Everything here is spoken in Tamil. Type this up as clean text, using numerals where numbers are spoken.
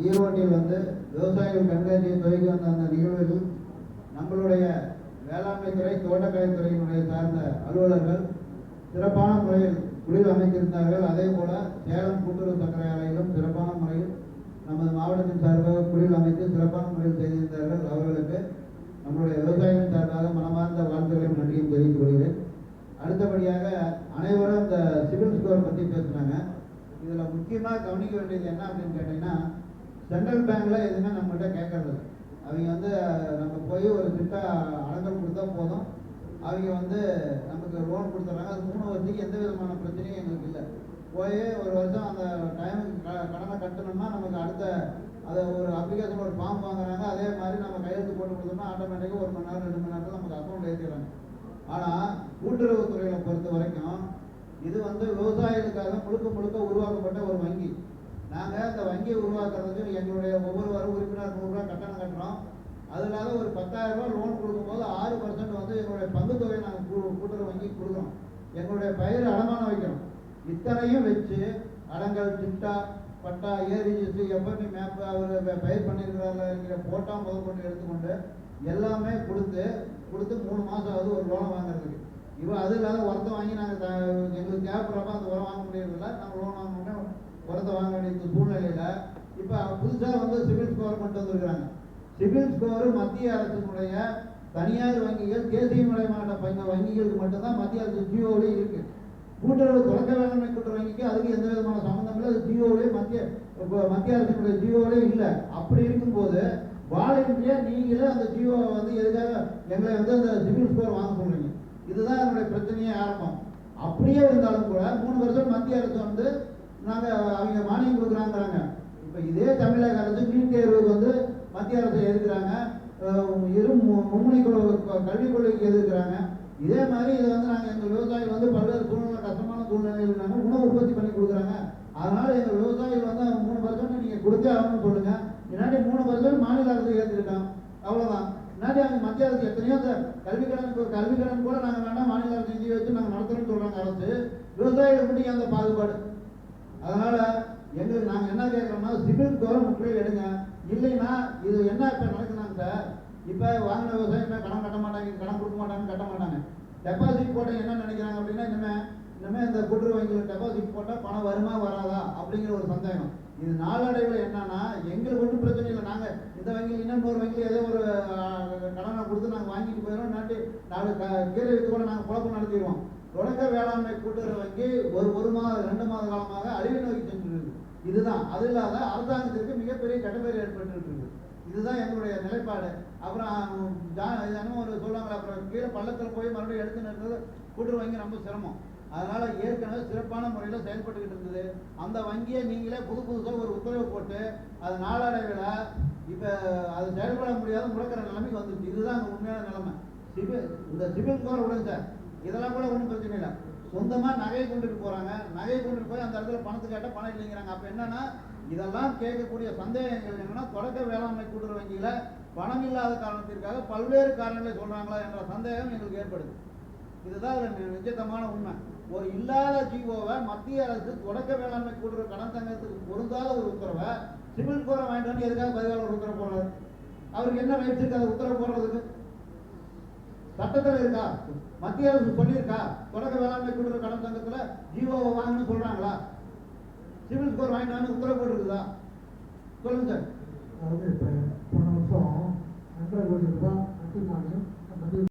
ஈரோட்டில் விவசாயிகள் கண்காட்சியை துவக்கி வந்த அந்த நிகழ்வில் நம்மளுடைய வேளாண்மைத்துறை தோட்டக்கலைத்துறையினுடைய சார்ந்த அலுவலர்கள் சிறப்பான முறையில் குளிர் அமைத்திருந்தார்கள். அதே போல சேலம் கூட்டுறவு சர்க்கரை ஆலையிலும் சிறப்பான முறையில் நமது மாவட்டத்தின் சார்பாக குளிர் அமைத்து சிறப்பான முறையில் செய்திருந்தார்கள். அவர்களுக்கு நம்மளுடைய விவசாயிகளின் சார்பாக மனமார்ந்த வாழ்த்துக்களையும் நன்றியும் தெரிவித்துக் கொள்கிறேன். அடுத்தபடியாக அனைவரும் இந்த சிவில் ஸ்கோர் பற்றி பேசுனாங்க. இதில் முக்கியமாக கவனிக்க வேண்டியது என்ன அப்படின்னு கேட்டிங்கன்னா, சென்ட்ரல் பேங்க்கில் எதுவுமே நம்மகிட்ட கேட்கறது. அவங்க நம்ம போய் ஒரு திட்ட அடங்கல் கொடுத்தா போதும், அவங்க நமக்கு லோன் கொடுத்துட்றாங்க. அது 3 வருஷத்துக்கு எந்த விதமான பிரச்சனையும் எங்களுக்கு இல்லை. போய் ஒரு வருஷம் அந்த டைமுக்கு கடனை கட்டணும்னா நமக்கு அடுத்த அதை ஒரு அப்ளிகேஷன் ஒரு ஃபார்ம் வாங்குறாங்க. அதே மாதிரி நம்ம கையெழுத்து போட்டு கொடுத்தோம்னா ஆட்டோமேட்டிக்காக 1 மணி நேரம் 2 மணி நேரத்தில் நமக்கு அக்கௌண்ட் ஏற்றிடுறாங்க. ஆனால் கூட்டுறவுத்துறையை பொறுத்த வரைக்கும் இது விவசாயிகளுக்காக முழுக்க உருவாக்கப்பட்ட ஒரு வங்கி. நாங்கள் அந்த வங்கியை உருவாக்குறதுக்கு எங்களுடைய ஒவ்வொரு உறுப்பினர் 100 ரூபா கட்டணம் கட்டுறோம். அதனால ஒரு 10,000 ரூபா லோன் கொடுக்கும்போது 6% எங்களுடைய பங்கு தொகையை நாங்கள் கூட்டுறவு வங்கிக்கு கொடுக்குறோம். எங்களுடைய பயிர் அடமானம் வைக்கிறோம். இத்தனையும் வச்சு அடங்கல், சிட்டா, பட்டா, ஏரிஜிஸ்ட்ரி, எஃப்எம்பி மேப்பு, அவர் பயிர் பண்ணியிருக்கிறாங்கிற போட்டா முதல் கொண்டு எடுத்துக்கொண்டு எல்லாமே கொடுத்து 3 மாதம் ஆகுது ஒரு லோனை வாங்குறதுக்கு. அது இல்லாத உரத்தை வாங்கி நாங்கள் எங்களுக்கு தேவைப்படுறப்ப அந்த உரம் வாங்க முடியறதில்ல. நம்ம லோன் வாங்கணும்னா உரத்தை வாங்க வேண்டிய சூழ்நிலையில் இப்போ புதுசாக சிவில் ஸ்கோர் கொண்டு வந்திருக்கிறாங்க. சிவில் ஸ்கோரு மத்திய அரசினுடைய தனியார் வங்கிகள், தேசிய மலைமாவட்ட வங்கிகளுக்கு மட்டும்தான் மத்திய அரசு ஜியோவிலே இருக்கு. கூட்டுறவு தொடக்க வேளாண்மை கூட்டுறவு வங்கிக்கு அதுக்கு எந்த விதமான சம்மந்தம் இல்லை. அது ஜியோவிலே மத்திய அரசினுடைய ஜியோவிலே இல்லை. அப்படி இருக்கும்போது வாலண்டியா நீங்களே அந்த ஜியோ எதுக்காக எங்களை அந்த சிவில் ஸ்கோர் வாங்க சொல்றீங்க? இதுதான் என்னுடைய பிரச்சனையே ஆரம்பம். அப்படியே இருந்தாலும் கூட 3 வருஷம் மத்திய அரசு நாங்கள் அவங்க மானியம் கொடுக்குறாங்கிறாங்க. இப்போ இதே தமிழக அரசு நீட் தேர்வுக்கு மத்திய அரசு எதிர்க்கிறாங்க, மும்முனை கல்விக் கொள்கைக்கு எதிர்க்கிறாங்க. இதே மாதிரி இதை நாங்கள் எங்கள் விவசாயிகள் பல்வேறு சூழ்நிலை கஷ்டமான சூழ்நிலையில் நாங்கள் உணவு உற்பத்தி பண்ணி கொடுக்குறாங்க. அதனால எங்கள் விவசாயிகள் 3% நீங்கள் கொடுத்தே ஆகணும்னு சொல்லுங்க. இன்னாடி 3% மாநில அரசு ஏற்றுக்கிட்டோம், அவ்வளோதான். இன்னாடி அவங்க மத்திய அரசு எத்தனையோ கல்விக்கடன் கூட நாங்கள் வேண்டாம், மாநில அரசு நிதி வச்சு நாங்கள் நடத்துறோம்னு சொல்கிறாங்க அரசு. விவசாயிகள் முடியும் அந்த பாகுபாடு. அதனால எங்களுக்கு நாங்கள் என்ன கேட்குறோம்னா, சிவில் ஸ்கோரை முற்றிலும் எடுங்க. இல்லைன்னா இது என்ன இப்போ நடக்குதுனாங்க சார், இப்போ வாங்கின விவசாயம் கடன் கட்ட மாட்டாங்க, கடன் கொடுக்க மாட்டாங்க, கட்ட மாட்டாங்க. டெபாசிட் போட்ட என்ன நினைக்கிறாங்க அப்படின்னா, இனிமேல் இந்த கூட்டுறவு வங்கியில் டெபாசிட் போட்டால் பணம் வருமா வராதா அப்படிங்கிற ஒரு சந்தேகம். இது நாளடைவில் என்னன்னா, எங்களுக்கு ஒன்றும் பிரச்சனை இல்லை. நாங்கள் இந்த வங்கியில் இன்னொரு வங்கியில் ஏதோ ஒரு கடனை கொடுத்து நாங்கள் வாங்கிட்டு போயிடும், நாலு கீரை வித்து கூட நாங்கள் குழப்பம் நடத்திடுவோம். தொடக்க வேளாண்மை கூட்டுறவு வங்கி ஒரு மாதம் 2 மாத காலமாக அழிவு நோக்கி சென்றிருக்கு. இதுதான். அது இல்லாத அரசாங்கத்திற்கு மிகப்பெரிய கெட்டப்பேர் ஏற்பட்டு இருக்கு. இதுதான் எங்களுடைய நிலைப்பாடு. அப்புறம் ஒரு சொல்லுவாங்க, அப்புறம் கீழே பள்ளத்தில் போய் மறுபடியும் எடுத்து நிறுத்துறது கூட்டுறவு வங்கி ரொம்ப சிரமம். அதனால ஏற்கனவே சிறப்பான முறையில் செயல்பட்டுக்கிட்டு இருந்தது அந்த வங்கியை நீங்களே புதுசாக ஒரு உத்தரவு போட்டு அது நாளடைவில் இப்போ அது செயல்பட முடியாத முடக்கிற நிலைமைக்கு வந்துச்சு. இதுதான் அந்த உண்மையான நிலைமை. இந்த சிவில் ஸ்கோர் விடுங்க சார், இதெல்லாம் கூட ஒன்றும் பிரச்சனை இல்லை. சொந்தமாக நகையை கொண்டுட்டு போகிறாங்க, நகையை கொண்டுட்டு போய் அந்த இடத்துல பணத்தை கேட்டால் பணம் இல்லைங்கிறாங்க. அப்போ என்னன்னா, இதெல்லாம் கேட்கக்கூடிய சந்தேகங்கள் என்னன்னா, தொடக்க வேளாண்மை கூட்டுறவு வங்கியில் பணம் இல்லாத காரணத்திற்காக பல்வேறு காரணங்களை சொல்கிறாங்களா என்ற சந்தேகம் எங்களுக்கு ஏற்படுது. இதுதான் நிஜத்தமான உண்மை. ஒரு இல்லாத ஜிஓவை மத்திய அரசு தொடக்க வேளாண்மை கூட்டுறவு கடன் சங்கத்துக்கு பொருந்தாத ஒரு உத்தரவை சிவில் ஸ்கோரை வாங்கிட்டு வந்து எதுக்காக பதிவாளர் உத்தரவு போடுறாரு? அவருக்கு என்ன ரைட்ஸ் இருக்கு அதை உத்தரவு போடுறதுக்கு? சட்டத்தில் இருக்கா? மத்திய அரசு சொல்லியிருக்கா தொடக்க வேளாண்மை கூட்டுறவு கடன் சங்கத்தில் ஜிஓவை வாங்கணும்னு சொல்றாங்களா? சிவில் ஸ்கோர் வாங்கிட்டு வந்து உத்தரவு போட்டுருக்குதா? சொல்லுங்க சார். அதாவது போன வருஷம் 2.5 கோடி ரூபாய்